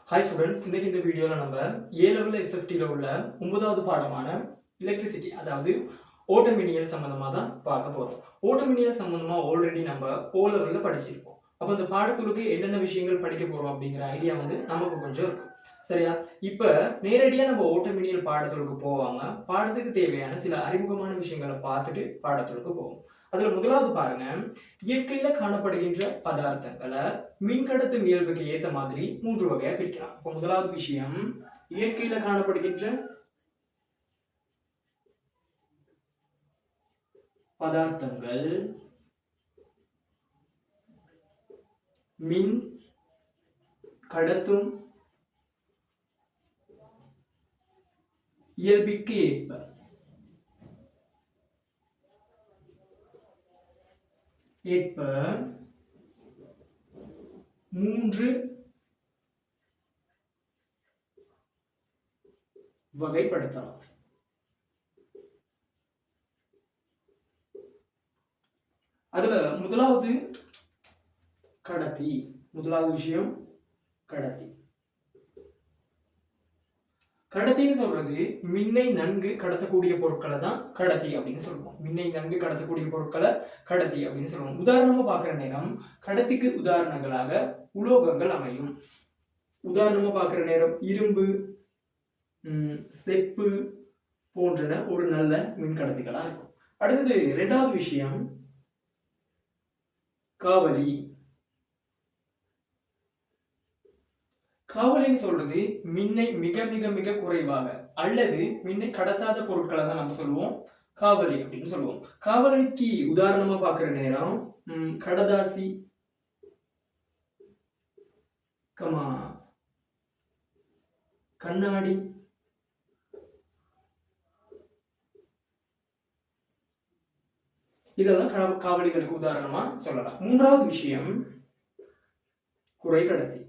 Hi students, இன்னைக்கு இந்த வீடியோவில் நம்ம ஏ லெவல் எஸ்எஃப்டியில் உள்ள 9வது பாடமான எலக்ட்ரிசிட்டி, அதாவது ஓட்டமினியல் சம்மந்தமாக தான் பார்க்க போகிறோம். ஓட்டமினியல் சம்மந்தமாக ஆல்ரெடி நம்ம ஓ லெவலில் படிச்சிருப்போம். அப்போ அந்த பாடத்துக்கு என்னென்ன விஷயங்கள் படிக்க போகிறோம் அப்படிங்கிற ஐடியா நமக்கு கொஞ்சம் இருக்கும். சரியா? இப்போ நேரடியாக நம்ம ஓட்டமினியல் பாடத்துக்கு போகாமல் பாடத்துக்கு தேவையான சில அறிமுகமான விஷயங்களை பார்த்துட்டு பாடத்துக்கு போவோம். அதுல முதலாவது பாருங்க, இயற்கையில காணப்படுகின்ற பதார்த்தங்களை மின்கடத்தும் இயல்புக்கு ஏத்த மாதிரி 3 வகையா பிரிக்கலாம். இப்போ முதலாவது விஷயம், இயற்கையில காணப்படுகின்ற பதார்த்தங்கள் மின் கடத்தும் இயல்புக்கு ஏற்ப 3 வகைப்படுத்தலாம். அதுல முதலாவது கடத்தி. முதலாவது விஷயம் கடத்தி. கடத்தின்னு சொல்றது மின்னை நன்கு கடத்தக்கூடிய பொருட்களை தான் கடத்தி அப்படின்னு சொல்லுவோம். மின்னை நன்கு கடத்தக்கூடிய பொருட்களை கடத்தி அப்படின்னு சொல்லுவோம். உதாரணமா பார்க்கிற நேரம் கடத்திக்கு உதாரணங்களாக உலோகங்கள் அமையும். உதாரணமா பார்க்கிற நேரம் இரும்பு, செப்பு போன்றன ஒரு நல்ல மின் கடத்திகளா இருக்கும். அடுத்தது 2வது விஷயம் காவலி. காவலின்னு சொல்றது மின்னை மிக மிக மிக குறைவாக அல்லது மின்னை கடத்தாத பொருட்களை தான் நம்ம சொல்லுவோம் காவலி அப்படின்னு சொல்லுவோம். காவலிக்கு உதாரணமா பார்க்கிற நேரம் கடதாசி, கண்ணாடி, இதெல்லாம் காவலிகளுக்கு உதாரணமா சொல்லலாம். 3வது விஷயம் குறைக்கடத்தி.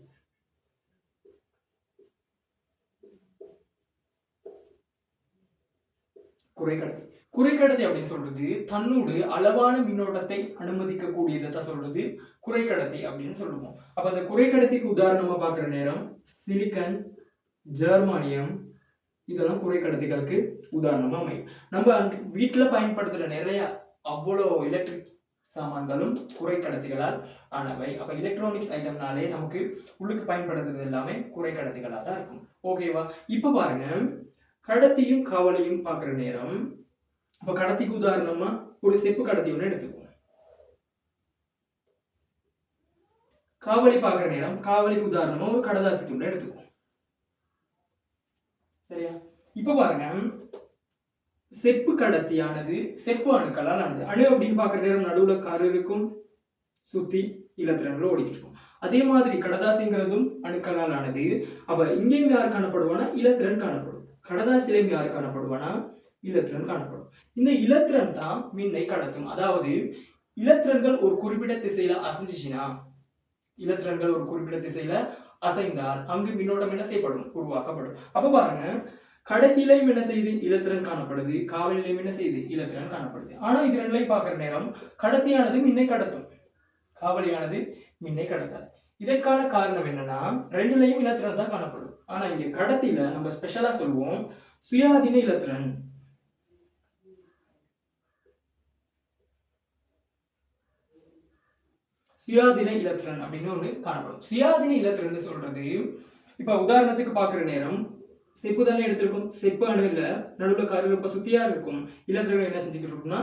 குறைக்கடத்தி அப்படின்னு சொல்றது தன்னோடு அளவான மின்னோட்டத்தை அனுமதிக்க கூடியதை தான் சொல்றது குறைக்கடத்தி அப்படின்னு சொல்லுவோம். அப்ப அந்த குறைக்கடத்திக்கு உதாரணமா பார்க்கிற நேரம் சிலிக்கன், ஜெர்மானியம், இதெல்லாம் குறைக்கடத்திகளுக்கு உதாரணமா அமையும். நம்ம வீட்டுல பயன்படுத்துற நிறைய அவ்வளோ எலக்ட்ரிக் சாமான்களும் குறைக்கடத்திகளால் ஆனவை. அப்ப எலக்ட்ரானிக்ஸ் ஐட்டம்னாலே நமக்கு உள்ளுக்கு பயன்படுத்துறது எல்லாமே குறைக்கடத்திகளா தான் இருக்கும். ஓகேவா? இப்ப பாருங்க, கடத்தியும் காவலியும் பார்க்கிற நேரம், இப்ப கடத்திக்கு உதாரணமா ஒரு செப்பு கடத்தி ஒன்று எடுத்துக்குவோம். காவலி பார்க்கிற நேரம் காவலிக்கு உதாரணமா ஒரு கடதாசி ஒன்று எடுத்துக்குவோம். சரியா? இப்ப பாருங்க, செப்பு கடத்தியானது செப்பு அணுக்களால் ஆனது. அணு அப்படின்னு பார்க்கிற நேரம் நடுவுல கரு இருக்கும், சுத்தி இலத்திரன்கள் ஓடிக்கிட்டு இருக்கும். அதே மாதிரி கடதாசிங்கிறதும் அணுக்களால் ஆனது. அப்ப இங்கேயும் யார் காணப்படுவானா? இலத்திரன் காணப்படும். கடதாசிலையும் யார் காணப்படுவானா? இலத்திரன் காணப்படும். இந்த இலத்திரன் தான் மின்னை கடத்தும். அதாவது இலத்திரன்கள் ஒரு குறிப்பிட்ட திசையில அசைஞ்சிச்சுன்னா, இலத்திரன்கள் ஒரு குறிப்பிட்ட திசையில அசைந்தால் அங்கு மின்னோட்டம் என்ன செய்யப்படும்? உருவாக்கப்படும். அப்ப பாருங்க, கடத்திலையும் என்ன செய்யுது? இலத்திரன் காணப்படுது. காவலிலையும் என்ன செய்யுது? இலத்திரன் காணப்படுது. ஆனா இது ரெண்டுலையும் பார்க்கிற நேரம் கடத்தியானது மின்னை கடத்தும், காவலியானது மின்னை கடத்தாது. இதற்கான காரணம் என்னன்னா, ரெண்டுலையும் இலத்திரன் தான் காணப்படும். ஆனா இங்க கடத்தில நம்ம ஸ்பெஷலா சொல்லுவோம் சுயாதீன இலத்திரன். சுயாதீன இலத்திரன் அப்படின்னு ஒண்ணு காணப்படும். சுயாதீன இலத்திரன் சொல்றது, இப்ப உதாரணத்துக்கு பார்க்கிற நேரம் செப்பு தானே எடுத்திருக்கும். செப்பு அணுல நடுவுல கரு சுத்தியா இருக்கும். இலத்திரங்கள் என்ன செஞ்சுக்கிட்டு இருக்கும்னா,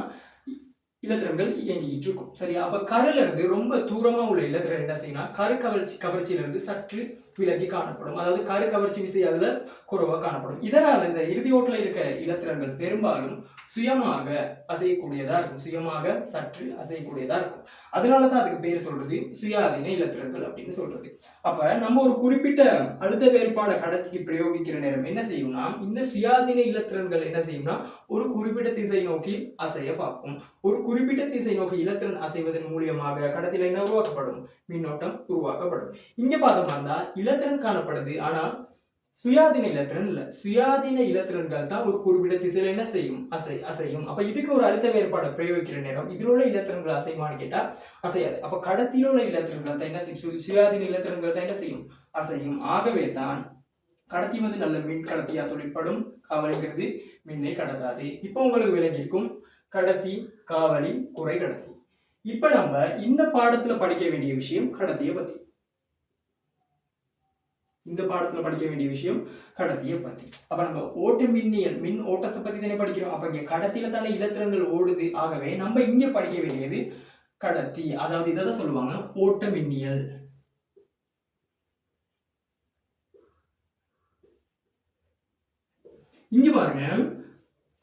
இலத்திரன்கள் இயங்கிட்டு இருக்கும். சரியா? அப்ப கருல இருந்து ரொம்ப தூரமா உள்ள இலத்திரன் என்ன செய்யணும்? கரு கவர்ச்சியில இருந்து சற்று விலகி காணப்படும். அதாவது கரு கவர்ச்சி விசை அதுல குறைவா காணப்படும். இதனால இந்த இறுதி ஓட்டுல இருக்க இலத்திரன்கள் பெரும்பாலும் சுயமாக அசையக்கூடியதா இருக்கும். சுயமாக சற்று அசையக்கூடியதா இருக்கும். அதனாலதான் அதுக்கு பேர் சொல்றது சுயாதீன இலத்திரன்கள் அப்படின்னு சொல்றது. அப்ப நம்ம ஒரு குறிப்பிட்ட அழுத்த வேறுபாட கடத்திக்கு பிரயோகிக்கிற நேரம் என்ன செய்யும்னா, இந்த சுயாதீன இலத்திரன்கள் என்ன செய்யும்னா ஒரு குறிப்பிட்ட திசை நோக்கி அசைய பார்க்கும். ஒரு குறிப்பிட்ட திசை நோக்கி இலத்திரன் அசைவதன் மூலியமாக கடத்தில என்ன உருவாக்கப்படும்? மின்னோட்டம் உருவாக்கப்படும். இங்க பார்த்தோம்னா இலத்திரன் காணப்படுது, ஆனா சுயாதீன இலத்திரன் இல்ல. சுயாதீன இலத்திரன்கள் தான் ஒரு குறிப்பிட்ட திசையில என்ன செய்யும்? அசையும். அப்ப இதுக்கு ஒரு அழுத்த வேறுபாடு பிரயோகிக்கிற நேரம் இதில் உள்ள இலத்திரன்கள் அசையுமான்னு கேட்டா அசையாது. அப்ப கடத்தியில் உள்ள இலத்திரன்கள் தான் என்ன செய்யும்? சுயாதீன இலத்திரன்கள் தான் என்ன செய்யும்? அசையும். ஆகவே தான் கடத்தி வந்து நல்ல மின் கடத்தியா தொழிற்படும், காவலிங்கிறது மின்னை கடத்தாது. இப்போ உங்களுக்கு விளங்கியிருக்கும் கடத்தி, காவலி, குறை கடத்தி. இப்ப நம்ம இந்த பாடத்துல படிக்க வேண்டிய விஷயம் கடத்திய பத்தி. இந்த பாடத்துல படிக்க வேண்டிய விஷயம் கடத்திய பத்தி. அப்ப நம்ம ஓட்ட மின்னியல், மின் ஓட்டத்தை பத்தி தானே படிக்கிறோம். அப்ப இங்க கடத்தில தானே இலத்திரன்கள் ஓடுது. ஆகவே நம்ம இங்க படிக்க வேண்டியது கடத்தி. அதாவது இதை தான் சொல்லுவாங்க ஓட்ட மின்னியல். இங்க பாருங்க,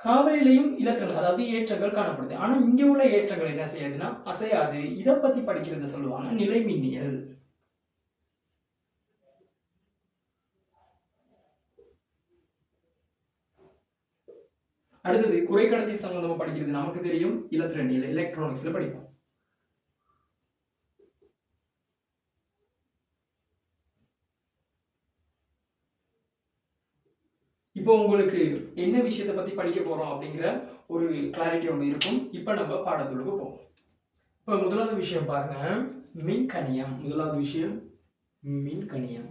காவலிலையும் இலத்திரங்கள் அதாவது ஏற்றங்கள் காணப்படுது. ஆனா இங்க உள்ள ஏற்றங்கள் என்ன செய்யாதுன்னா அசையாது. இதை பத்தி படிக்கிறத சொல்லுவாங்க நிலை மின்னியல். அடுத்தது குறைக்கடத்தி சம்பந்தமா படிக்கிறது நமக்கு தெரியும் இலத்திரனியல், எலக்ட்ரானிக்ஸ்ல படிப்போம். இப்போ உங்களுக்கு என்ன விஷயத்தை பத்தி படிக்க போறோம் அப்படிங்கிற ஒரு கிளாரிட்டி ஒன்று இருக்கும். இப்போ நம்ம பாடத்துக்கு போவோம். இப்போ முதலாவது விஷயம் பாருங்க, மின்கணியம். முதலாவது விஷயம் மின்கணியம்.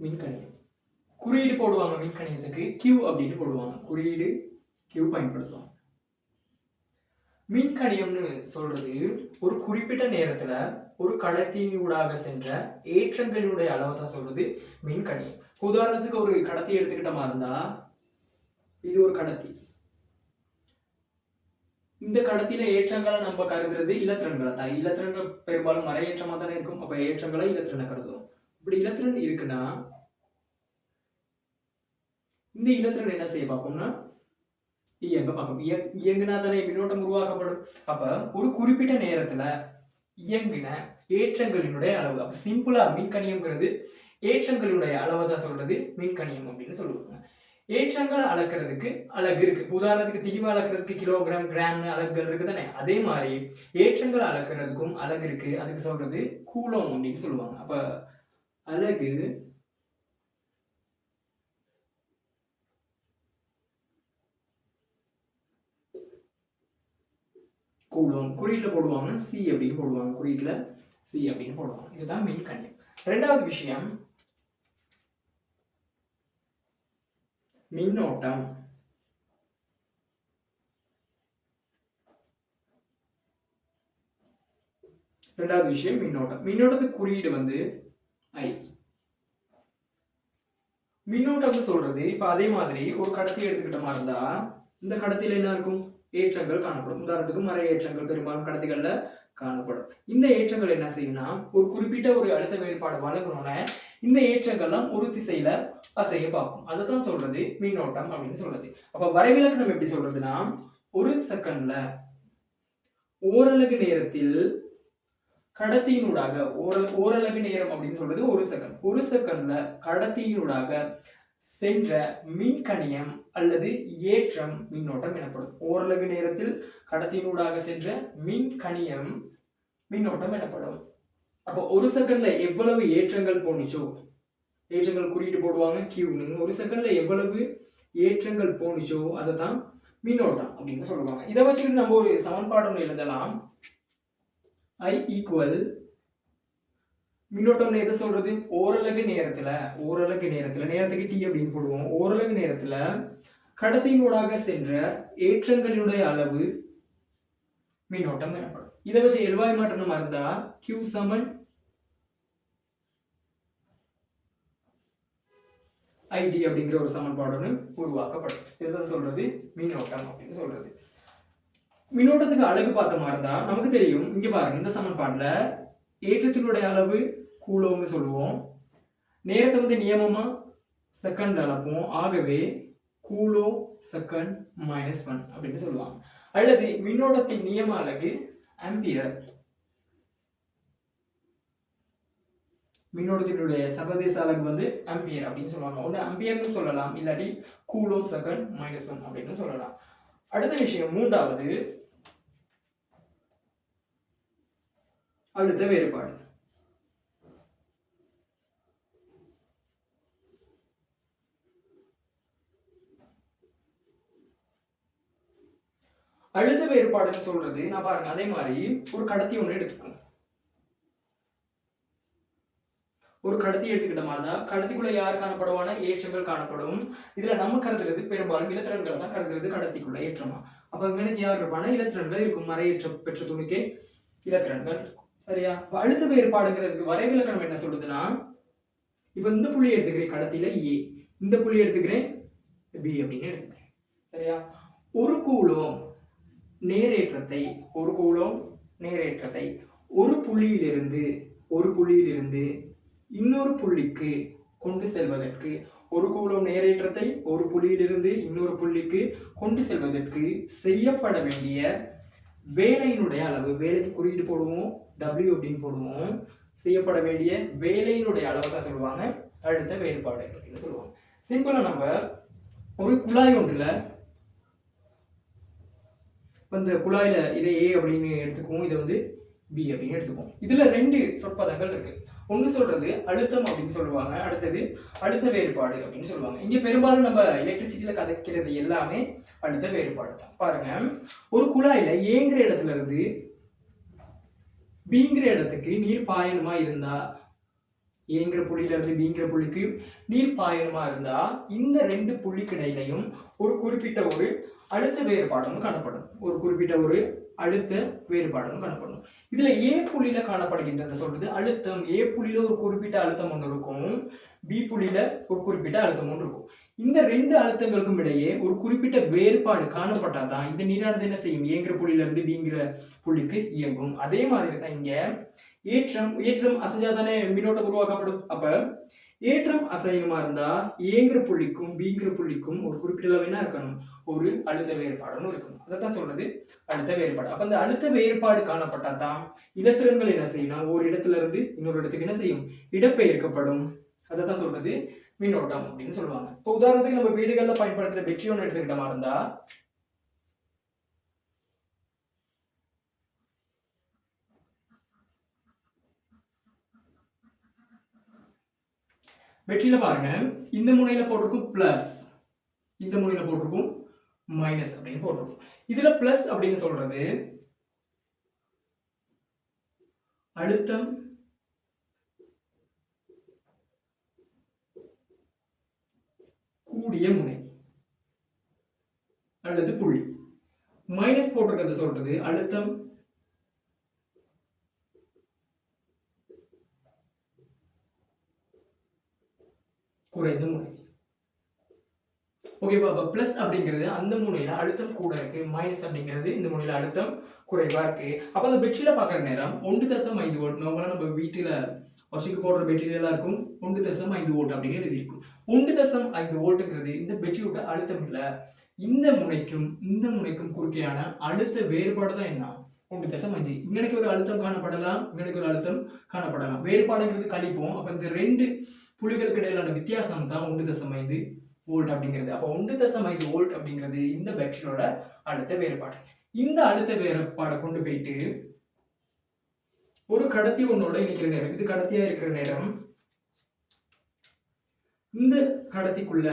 மின்கணியம் குறியீடு போடுவாங்க. மின்கணியத்துக்கு Q அப்படின்னு போடுவாங்க. குறியீடு Q பயன்படுத்துவாங்க. மின்கணியம்னு சொல்றது ஒரு குறிப்பிட்ட நேரத்துல ஒரு கடத்தியூடாக சென்ற ஏற்றங்களுடைய அளவை தான் சொல்றது மின்கணியம். உதாரணத்துக்கு ஒரு கடத்தி எடுத்துக்கிட்ட மாதிரி இருந்தா இது ஒரு கடத்தி. இந்த கடத்தியில ஏற்றங்களை நம்ம கருதுறது இலத்திரன்களை தான். இலத்திரன்கள் பெரும்பாலும் மறையேற்றமா தானே இருக்கும். அப்ப ஏற்றங்களை இலத்திரனை கருதும். இப்படி இலத்திரன் இருக்குன்னா இந்த இலத்திரன் என்ன செய்ய பார்ப்போம்னா இயங்க பார்க்கும். இயங்குனா தானே மின்னோட்டம் உருவாக்கப்படும். அப்ப ஒரு குறிப்பிட்ட நேரத்துல இயங்கின ஏற்றங்களினுடைய அளவு. அப்ப சிம்பிளா மின்கணியம்ங்கிறது ஏற்றங்களுடைய அளவை தான் சொல்றது மின்கணியம் அப்படின்னு சொல்லுவாங்க. ஏற்றங்களை அளக்கிறதுக்கு அலகு இருக்கு. உதாரணத்துக்கு திரிவு அளக்கிறதுக்கு கிலோகிராம், கிராம் அலகுகள் இருக்கு தானே. அதே மாதிரி ஏற்றங்களை அளக்கிறதுக்கும் அலகு இருக்கு. அதுக்கு சொல்றது கூலோம் அப்படின்னு சொல்லுவாங்க. அப்ப அலகு கூலோம். குறியீட்டுல போடுவாங்க சி அப்படின்னு போடுவாங்க. குறியீட்டுல சி அப்படின்னு போடுவாங்க. இதுதான் மின்கணியம். இரண்டாவது விஷயம் மின்னோட்டம். இரண்டாவது விஷயம் மின்னோட்டம். மின்னோட்டத்துக்கு குறியீடு வந்து ஐ. மின்னோட்டம் சொல்றது இப்ப அதே மாதிரி ஒரு கடத்தி எடுத்துக்கிட்ட மாதிரி இருந்தா இந்த கடத்தியில என்ன இருக்கும்? ஏற்றங்கள் காணப்படும். உதாரணத்துக்கு மறை ஏற்றங்கள் பெரும்பாலும் கடத்திகள்ல காணப்படும். இந்த ஏற்றங்கள் என்ன செய்யும்னா ஒரு குறிப்பிட்ட ஒரு அழுத்த வேறுபாடு வழங்கணும்னா இந்த ஏற்றங்கள்லாம் ஒரு திசையில அசைய பார்க்கும். அதுதான் சொல்றது மின்னோட்டம் அப்படின்னு சொல்றது. அப்ப வரைவிலக்கணம் எப்படி சொல்றதுன்னா ஒரு செகண்ட்ல ஓரலகு நேரத்தில் கடத்தியினூடாக ஓரலகு நேரம் அப்படின்னு சொல்றது ஒரு செகண்ட். ஒரு செகண்ட்ல கடத்தியினூடாக சென்ற மின்கணியம் அல்லது ஏற்றம் மின்னோட்டம் எனப்படும். ஓரலகு நேரத்தில் கடத்தியினூடாக சென்ற மின்கணியம் மின்னோட்டம் எனப்படும். அப்போ ஒரு செகண்ட்ல எவ்வளவு ஏற்றங்கள் போனுச்சோ, ஏற்றங்கள் குறியீட்டு போடுவாங்க Qன்னு. ஒரு செகண்ட்ல எவ்வளவு ஏற்றங்கள் போனுச்சோ அதை தான் மின்னோட்டம் அப்படின்னு சொல்லுவாங்க. இதை வச்சுக்கிட்டு நம்ம ஒரு சமன்பாடு ஒன்று எழுதலாம். I ஈக்குவல் மின்னோட்டம் எதை சொல்றது? ஓரலகு நேரத்துல நேரத்துக்கு T அப்படின்னு போடுவோம். ஓரலகு நேரத்துல கடத்தியினூடாக சென்ற ஏற்றங்களினுடைய அளவு மின்னோட்டம் எனப்படும். இதை வச்சு எல்வாய் மாற்றமா இருந்தா Q சமன் ஐடி அப்படிங்கிற ஒரு சமன்பாடு உருவாக்கப்படும். இதுதான் சொல்றது மின்னோட்டம் அப்படின்னு சொல்றது. மின்னோட்டத்துக்கு அலகு பார்த்த மாதிரி இருந்தா நமக்கு தெரியும். இங்க பாருங்க, இந்த சமன்பாட்டுல ஏற்றத்தினுடைய அளவு கூலோம்னு சொல்லுவோம். நேரத்தை வந்து நியமமா செகண்ட் அளப்போம். ஆகவே கூலோ செகண்ட் -1 அப்படின்னு சொல்லுவாங்க. அல்லது மின்னோட்டத்தின் நியம அலகு ஆம்பியர். மின்னோட்டத்தினுடைய சர்வதேச அலகு வந்து ஆம்பியர் அப்படின்னு சொல்லுவாங்க. ஒன்று ஆம்பியர்னு சொல்லலாம், இல்லாட்டி கூலோம் செகண்ட் -1 அப்படின்னு சொல்லலாம். அடுத்த விஷயம் மூன்றாவது அழுத்த வேறுபாடு. அழுத்த வேறுபாடுன்னு சொல்றது நான் பாருங்க அதே மாதிரி ஒரு கடத்தி ஒண்ணு எடுத்துக்கோங்க. ஒரு கடத்தி எடுத்துக்கிட்ட மாதிரிதான் கடத்திக்குள்ள யார் காணப்படுவான ஏற்றங்கள் காணப்படும். இதுல நம்ம கருதுறது பெரும்பாலும் இலத்திரன்களை தான் கருதுறது கடத்திக்குள்ள ஏற்றமா. அப்ப இங்க யார் இருப்பானா இலத்திரன்கள் இருக்கும். மறையேற்ற பெற்ற துணிக்கே இலத்திரன்கள் இருக்கும். சரியா? அழுத்த வேறுபாடுங்கிறதுக்கு வரைவிலக்கணம் என்ன சொல்லுதுன்னா, இப்ப இந்த புள்ளி எடுத்துக்கிறேன் கடத்தில ஏ, இந்த புள்ளி எடுத்துக்கிறேன் பி அப்படின்னு எடுத்துக்கிறேன். சரியா? ஒரு கூலோம் நேரேற்றத்தை ஒரு புள்ளியிலிருந்து இன்னொரு புள்ளிக்கு கொண்டு செல்வதற்கு, ஒரு கூலோம் நேரேற்றத்தை ஒரு புள்ளியிலிருந்து இன்னொரு புள்ளிக்கு கொண்டு செல்வதற்கு செய்யப்பட வேண்டிய வேலையினுடைய அளவு, வேலைக்கு குறியீடு போடுவோம் W அப்படின்னு போடுவோம், செய்யப்பட வேண்டிய வேலையினுடைய அளவு தான் சொல்லுவாங்க அழுத்த வேறுபாடு அப்படின்னு சொல்லுவாங்க. சிம்பிளா நம்ம ஒரு குழாய் ஒன்றுல இந்த குழாயில இதை A அப்படின்னு எடுத்துக்குவோம், இதை வந்து B அப்படின்னு எடுத்துக்குவோம். இதுல ரெண்டு சொற்பதங்கள் இருக்கு. ஒண்ணு சொல்றது அழுத்தம் அப்படின்னு சொல்லுவாங்க, அடுத்தது அழுத்த வேறுபாடு அப்படின்னு சொல்லுவாங்க. இங்க பெரும்பாலும் நம்ம எலக்ட்ரிசிட்டியில கதைக்கிறது எல்லாமே அழுத்த வேறுபாடு தான். பாருங்க, ஒரு குழாயில ஏங்கிற இடத்துல இருந்து Bங்கிற இடத்துக்கு நீர் பாயணுமா இருந்தா, ஏங்கிற புள்ளியில இருந்து Bங்கிற புள்ளிக்கு நீர் பாயணுமா இருந்தா இந்த ரெண்டு புள்ளிக்கு இடையிலையும் ஒரு குறிப்பிட்ட ஒரு அழுத்த வேறுபாடும் காணப்படும். இதுல ஏ புள்ளியில காணப்படுகின்றது சொல்றது அழுத்தம். ஏ புள்ளியில ஒரு குறிப்பிட்ட அழுத்தம் ஒன்று இருக்கும், பி புள்ளியில ஒரு குறிப்பிட்ட அழுத்தம் ஒன்று இருக்கும். இந்த ரெண்டு அழுத்தங்களுக்கும் இடையே ஒரு குறிப்பிட்ட வேறுபாடு காணப்பட்டாதான் இந்த நீரானது என்ன செய்யும், ஏங்கிற புள்ளியில இருந்து Bங்கிற புள்ளிக்கு இயங்கும். அதே மாதிரி தான் இங்க ஏற்றம் அசைஞ்சாதானே மின்னோட்டம் உருவாக்கப்படும். அப்ப ஏற்றம் அசையணுமா இருந்தா ஏங்கிற புள்ளிக்கும் Bங்கிற புள்ளிக்கும் ஒரு குறிப்பிட்ட அளவு என்ன இருக்கணும், ஒரு அழுத்த வேறுபாடுன்னு இருக்கணும். அதைத்தான் சொல்றது அழுத்த வேறுபாடு. அப்ப அந்த அழுத்த வேறுபாடு காணப்பட்டா தான் இலத்திரன்கள் என்ன செய்யணும், ஒரு இடத்துல இருந்து இன்னொரு இடத்துக்கு என்ன செய்யும், இடப்பெயர்க்கப்படும். அதைத்தான் சொல்றது மின்னோட்டம் அப்படின்னு சொல்லுவாங்க. இப்போ உதாரணத்துக்கு நம்ம வீடுகள்ல பயன்படுத்துற பெட்சி ஒன்று எடுத்துக்கிட்ட மாதிரி இருந்தா, பெட்சியில பாருங்க இந்த முனையில போட்டிருக்கும் பிளஸ், இந்த முனையில போட்டிருக்கும் மைனஸ் அப்படின்னு போட்டிருக்கும். இதுல பிளஸ் அப்படின்னு சொல்றது அழுத்தம் கூடிய முனை அல்லது புள்ளி. மைனஸ் போட்டிருக்கிறது சொல்றது அழுத்தம் குறைந்த முனை. ஓகேவா? அப்ப பிளஸ் அப்படிங்கிறது அந்த முனையில அழுத்தம் கூட இருக்கு, மைனஸ் அப்படிங்கிறது இந்த முனையில அழுத்தம் குறைவா இருக்கு. அப்ப அந்த பெட்ஷீட்ல பாக்குற நேரம் 1.5 வோல்ட். நம்ம வீட்டுல வருஷத்துக்கு போடுற பெட்ஷீட் எல்லாம் இருக்கும் 1.5 வோல்ட் அப்படின்னு எழுதியிருக்கும். 1.5 வோல்ட்ங்கிறது இந்த பெட்ஷீட்டோட அழுத்தம் இல்ல, இந்த முனைக்கும் குறுக்கையான அழுத்த வேறுபாடு தான் என்ன, 1.5. இங்கனைக்கு ஒரு அழுத்தம் காணப்படலாம், இங்கனைக்கு ஒரு அழுத்தம் காணப்படலாம். வேறுபாடுங்கிறது கழிப்போம். அப்ப இந்த ரெண்டு புள்ளிகளுக்கு இடையிலான வித்தியாசம் தான் 1.5 வோல்ட் அப்படிங்கிறது. அப்ப 1.5 வோல்ட் அப்படிங்கிறது இந்த பெட்ஷீட்டோட அழுத்த வேறுபாடு. இந்த அழுத்த வேறுபாடை கொண்டு போயிட்டு ஒரு கடத்தி ஒன்னோட இணைக்கிற நேரம், இது கடத்தியா இருக்கிற நேரம், இந்த கடத்திக்குள்ள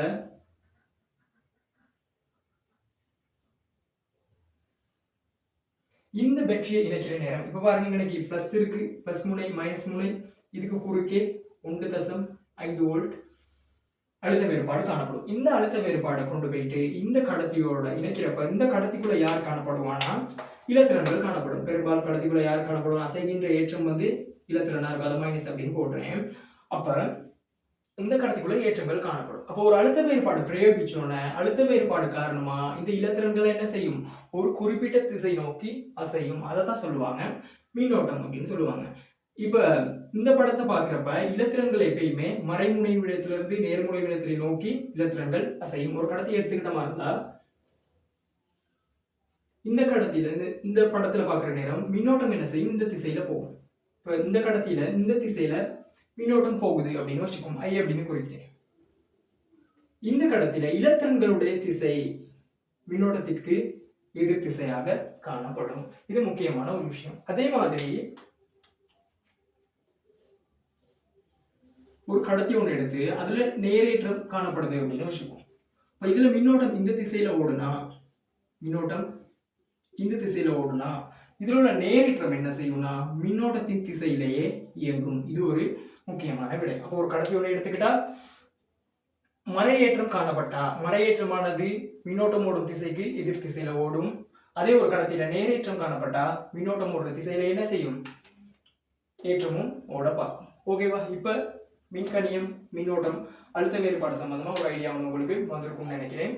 இந்த பேட்டரியை இணைக்கிற நேரம். இப்ப பாருங்க இன்னைக்கு பிளஸ் இருக்கு, பிளஸ் முனை மைனஸ் முனை, இதுக்கு குறுக்கே 1.5 வோல்ட் அழுத்த வேறுபாடு காணப்படும். இந்த அழுத்த வேறுபாடை கொண்டு போயிட்டு இந்த கடத்தியோட இணைக்கிறப்ப இந்த கடத்திக்குள்ள யார் காணப்படுவானா, இலத்திரன்கள் காணப்படும். பெரும்பாலும் கடத்திக்குள்ள யார் காணப்படும், அசைகின்ற ஏற்றம் வந்து இலத்திரனா இருக்கும், அதை மைனஸ் அப்படின்னு போடுறேன். அப்ப இந்த கடத்திக்குள்ள ஏற்றங்கள் காணப்படும். அப்போ ஒரு அழுத்த வேறுபாடு பிரயோகிச்சோன்னே அழுத்த வேறுபாடு காரணமா இந்த இலத்திரன்கள் என்ன செய்யும், ஒரு குறிப்பிட்ட திசை நோக்கி அசையும். அதை தான் சொல்லுவாங்க மின்னோட்டம் அப்படின்னு சொல்லுவாங்க. இப்ப இந்த படத்தை பாக்குறப்ப இலத்திரன்கள் எப்பயுமே மறைமுனை விடத்திலிருந்து நேர்முனை விடத்தை நோக்கி இலத்திரன்கள் அசையும். ஒரு கடத்தி எடுத்துக்கிட்ட மாதிரி இருந்தா இந்த கடத்தில இந்த படத்துல பாக்குற நேரம் மின்னோட்டம் என்ன செய்யும், இந்த திசையில போகும். இப்ப இந்த கடத்தில இந்த திசையில மின்னோட்டம் போகுது அப்படின்னு வச்சுக்கோம், ஐ அப்படின்னு குறிக்கிறேன். இந்த கடத்தில இலத்திரன்களுடைய திசை மின்னோட்டத்திற்கு எதிர் திசையாக காணப்படும். இது முக்கியமான ஒரு விஷயம். அதே மாதிரி ஒரு கடத்தி ஒன்று எடுத்து அதுல நேரேற்றம் காணப்படுது அப்படின்னு வச்சுக்கோம். இப்போ இதுல மின்னோட்டம் இந்த திசையில ஓடுனா, மின்னோட்டம் இந்த திசையில ஓடுனா இதுல உள்ள நேரேற்றம் என்ன செய்யும்னா மின்னோட்டத்தின் திசையிலேயே இயங்கும். இது ஒரு முக்கியமான விடை. அப்போ ஒரு கடத்தி ஒன்று எடுத்துக்கிட்டா மறையேற்றம் காணப்பட்டா, மறையேற்றமானது மின்னோட்டம் ஓடும் திசைக்கு எதிர் திசையில ஓடும். அதே ஒரு கடத்தில நேரேற்றம் காணப்பட்டா மின்னோட்டம் ஓடுற திசையில என்ன செய்யும், ஏற்றமும் ஓட பார்க்கும். ஓகேவா? இப்ப மின்கணியம், மின்னோட்டம், அழுத்த வேறுபாடு சம்பந்தமா ஒரு ஐடியா உங்களுக்கு வந்திருக்கும்னு நினைக்கிறேன்.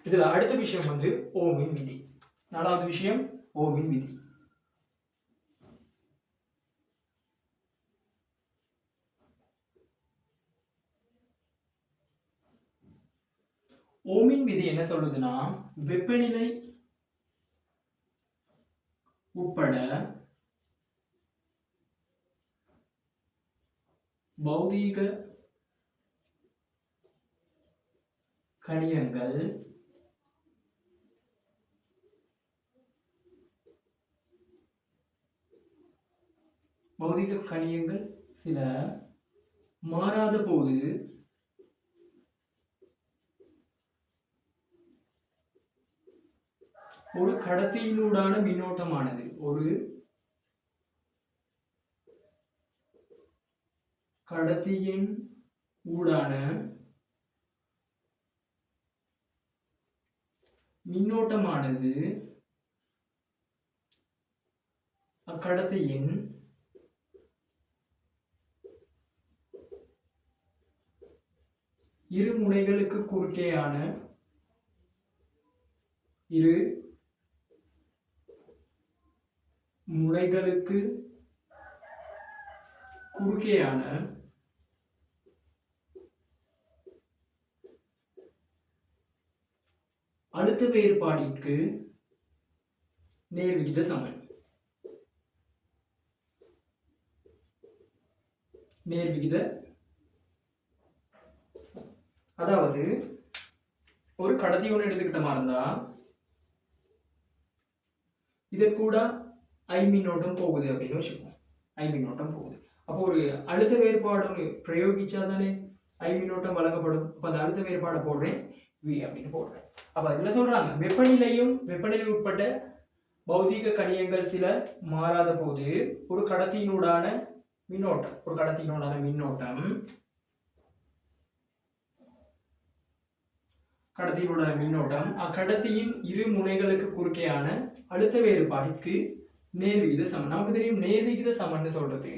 இதுல அடுத்த விஷயம் வந்து ஓமின் விதி. 4வது விஷயம் ஓமின் விதி. ஓமின் விதி என்ன சொல்லுதுன்னா, வெப்பநிலை உட்பட பௌதீக கணியங்கள் சில மாறாத போது ஒரு கடத்தியினூடான மின்னோட்டமானது ஒரு கடத்தியின் ஊடான மின்னோட்டமானது அக்கடத்தியின் இரு முனைகளுக்கு குறுக்கேயான அழுத்த வேறுபாட்டிற்கு நேர்விகித சமன். அதாவது ஒரு கடத்தி ஒன்று எடுத்துக்கிட்ட மாதிரி இருந்தா இதற்கூட ஐ மின்னோட்டம் போகுது அப்படின்னு வச்சுக்கோம். ஐ மின்னோட்டம் போகுது. அப்போ ஒரு அழுத்த வேறுபாடு பிரயோகிச்சா தானே ஐ மின்னோட்டம் வழங்கப்படும். அப்போ அந்த அழுத்த வேறுபாடை போடுறேன் V அப்படின்னு போடுறேன். அப்ப இதுல சொல்றாங்க வெப்பநிலை உட்பட்ட பௌதீக கணியங்கள் சில மாறாத போது ஒரு கடத்தியினூடான மின்னோட்டம் அக்கடத்தியின் இரு முனைகளுக்கு குறுக்கேயான அழுத்த வேறுபாட்டிற்கு நேர்விகித சமன். நமக்கு தெரியும் நேர்விகித சமன் சொல்றது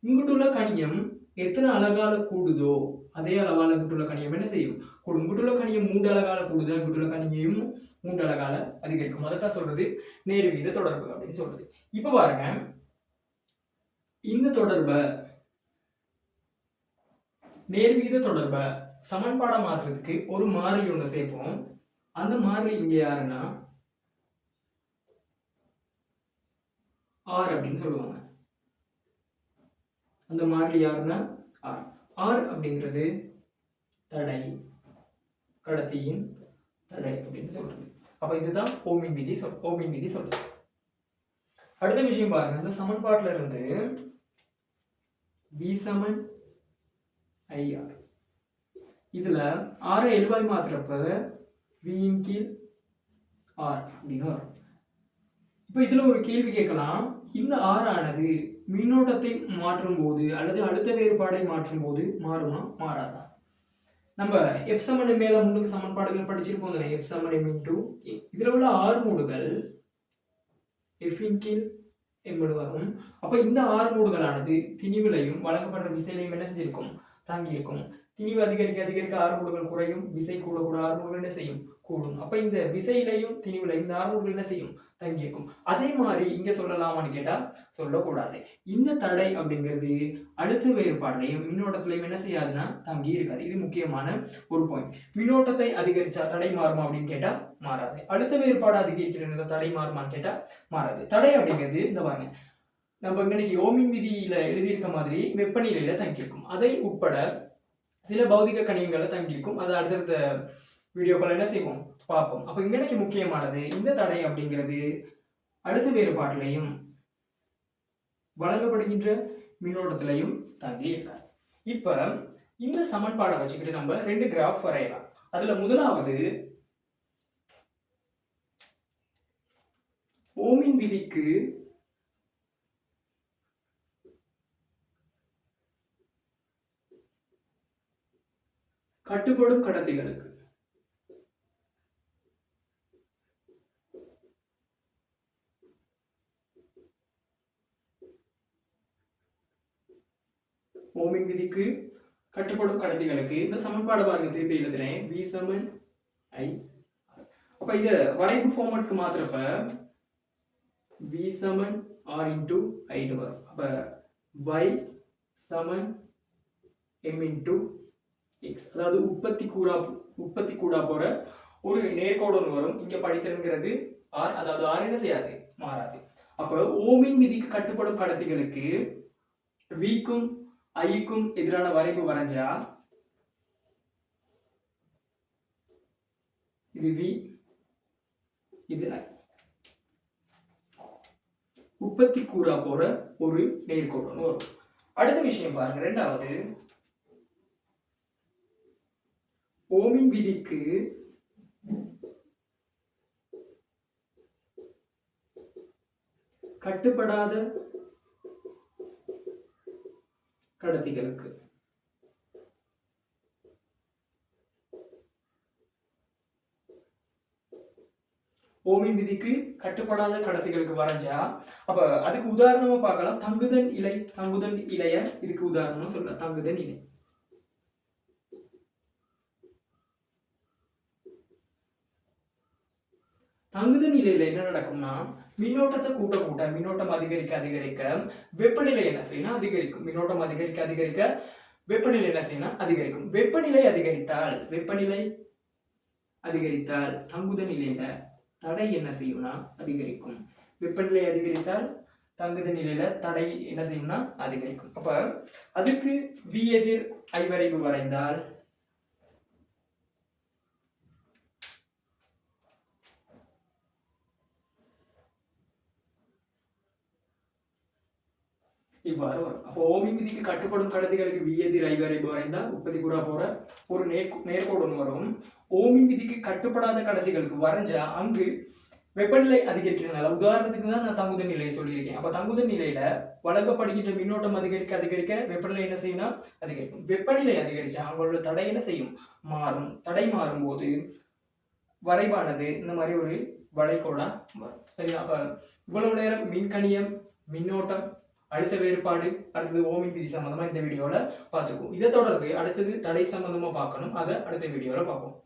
இங்குள்ள கணியம் எத்தனை அலகால கூடுதோ அதே அளவால இங்குள்ள கணியம் என்ன செய்யும் கூடும். இங்குள்ள கணியம் 3 அலகால கூடுதோ இங்குள்ள கணியம் 3 அலகால அதிகரிக்கும். அதைத்தான் சொல்றது நேர்விகித தொடர்பு அப்படின்னு சொல்றது. இப்ப பாருங்க, இந்த தொடர்பை நேர்விகித தொடர்பை சமன்பாடை மாற்றுறதுக்கு ஒரு மாறிலி ஒன்று சேர்ப்போம். அந்த மாறிலி இங்க யாருன்னா R அப்படின்னு சொல்லுவாங்க. அந்த மாறிலி யாருன்னா R. R அப்படிங்கிறது தடை, கடத்தியின் தடை அப்படின்னு சொல்றது. அப்ப இதுதான் ஓமின் விதி சொல்றது. அடுத்த விஷயம் பாருங்க, இந்த சமன்பாட்டில இருந்து V சமன் IR, இதுல R எழுவாய் மாத்திரப்ப V இன் கீழ் R அப்படின்னு வரும். இப்ப இதுல ஒரு கேள்வி கேட்கலாம், இந்த R ஆனது மின்னோட்டத்தை மாற்றும் போது அல்லது அழுத்த வேறுபாடை மாற்றும் போது மாறுமா மாறாதா? நம்ம F சமன் மேல முன்னுக்கு சமன்பாடுகள் படிச்சிருப்போம். F Saman M into A. இதுல உள்ள R மூடுகள் F இன் கீழ் M வரும். அப்ப இந்த R மூடுகளானது திணிவிலையும் வழங்கப்படுற விசையிலையும் என்ன செஞ்சிருக்கும் தாங்கி இருக்கும். திணிவு அதிகரிக்க R மூடுகள் குறையும், விசை கூட R மூடுகள் என்ன செய்யும் கூடும். அப்ப இந்த விசையிலையும் திணிவிலையும் இந்த R மூடுகள் என்ன செய்யும் தங்கி இருக்கும். அதே மாதிரி இங்க சொல்லலாமான்னு கேட்டா சொல்லக்கூடாது. இந்த தடை அப்படிங்கிறது அழுத்த வேறுபாடுலையும் மின்னோட்டத்திலையும் என்ன செய்யாதுன்னா தங்கி இருக்காது. இது முக்கியமான ஒரு பாயிண்ட். மின்னோட்டத்தை அதிகரிச்சா தடை மாறுமா அப்படின்னு கேட்டா மாறாது. அழுத்த வேறுபாடு அதிகரிக்கிற தடை மாறுமான்னு கேட்டா மாறாது. தடை அப்படிங்கிறது இந்த பாருங்க, நம்ம இன்னைக்கு ஓமின் விதியில எழுதியிருக்க மாதிரி வெப்பநிலையில தங்கியிருக்கும். அதை உட்பட சில பௌதிக கணியங்களை தங்கியிருக்கும். அதை அடுத்தடுத்த வீடியோக்கள் என்ன செய்வோம் பார்ப்போம். அப்ப இன்னைக்கு முக்கியமானது இந்த தடை அப்படிங்கிறது அழுத்த வேறுபாட்டிலையும் வழங்கப்படுகின்ற மின்னோட்டத்திலையும் தங்கி இருக்காது. இப்ப இந்த சமன்பாடை வச்சுக்கிட்டு நம்ம 2 கிராஃப் வரையலாம். அதுல முதலாவது ஓமின் விதிக்கு கட்டுப்படும் கடத்திகளுக்கு ஓமின் விதிக்கு கட்டுப்படும் கடத்திகளுக்கு இந்த சமன்பாடு பாருங்க, திருப்பி எழுதுறேன். V Saman I. அப்ப இத வரைவு ஃபார்மட்க்கு மாத்திரப்ப V Saman R into I ன்னு வரும். அப்ப Y சமன் M into X. அதாவது உற்பத்தி கூடா போற ஒரு நேர்கோடு ஒன்று வரும். இங்க படித்திருக்கிறது R, அதாவது R என்ன செய்யாது, மாறாது. அப்ப ஓமின் விதிக்கு கட்டுப்படும் கடத்திகளுக்கு Vக்கும் ஐக்கும் எதிரான வரைவு வரைஞ்சா இது V, இது I. உற்பத்தி கூறா போற ஒரு நேர்கோடு வரும். அடுத்த விஷயம் பாருங்க, இரண்டாவது ஓமின் விதிக்கு கட்டுப்படாத கடத்திகளுக்கு ஓமின் விதிக்கு கட்டுப்படாத கடத்திகளுக்கு வரைஞ்சா அப்ப அதுக்கு உதாரணமா பார்க்கலாம். தங்குதன் இலைய இதுக்கு உதாரணமா சொல்லலாம். தங்குதன் இலை. தங்குதன் நிலையில என்ன நடக்கும்னா, மின்னோட்டத்தை கூட்ட மின்னோட்டம் அதிகரிக்க வெப்பநிலை என்ன செய்யணும், அதிகரிக்கும். மின்னோட்டம் அதிகரிக்க வெப்பநிலை என்ன செய்யணும், அதிகரிக்கும். வெப்பநிலை அதிகரித்தால் தங்குதன் நிலையில தடை என்ன செய்யும்னா அதிகரிக்கும். வெப்பநிலை அதிகரித்தால் தங்குதன் நிலையில தடை என்ன செய்யும்னா அதிகரிக்கும். அப்ப அதுக்கு V எதிர் I வரைவு வரைந்தால் இவ்வாறு வரும். அப்போ ஓமின் விதிக்கு கட்டுப்படும் கடத்திகளுக்கு V எதிர் I வரைவு வரைந்தால் உற்பத்தி கூறா போற ஒரு நேர்கோடு ஒன்று வரும். ஓமின் விதிக்கு கட்டுப்படாத கடத்திகளுக்கு வரைஞ்சா அங்கு வெப்பநிலை அதிகரிக்கிறதுனால, உதாரணத்துக்கு தான் நான் தங்குதன் நிலையை சொல்லியிருக்கேன். அப்ப தங்குதன் நிலையில வழங்கப்படுகின்ற மின்னோட்டம் அதிகரிக்க வெப்பநிலை என்ன செய்யணும், அதிகரிக்கும். வெப்பநிலை அதிகரிச்சா அவங்களோட தடை என்ன செய்யும், மாறும். தடை மாறும் போது வரைவானது இந்த மாதிரி ஒரு வளைகோடா வரும். சரியா? அப்ப இவ்வளவு நேரம் மின்கணியம், மின்னோட்டம், அடுத்த வேறுபாடு, அடுத்தது ஓமின் விதி சம்பந்தமா இந்த வீடியோல பார்த்துருக்கோம். இதை தொடர்ந்து அடுத்தது தடை சம்பந்தமா பார்க்கணும். அதை அடுத்த வீடியோல பார்ப்போம்.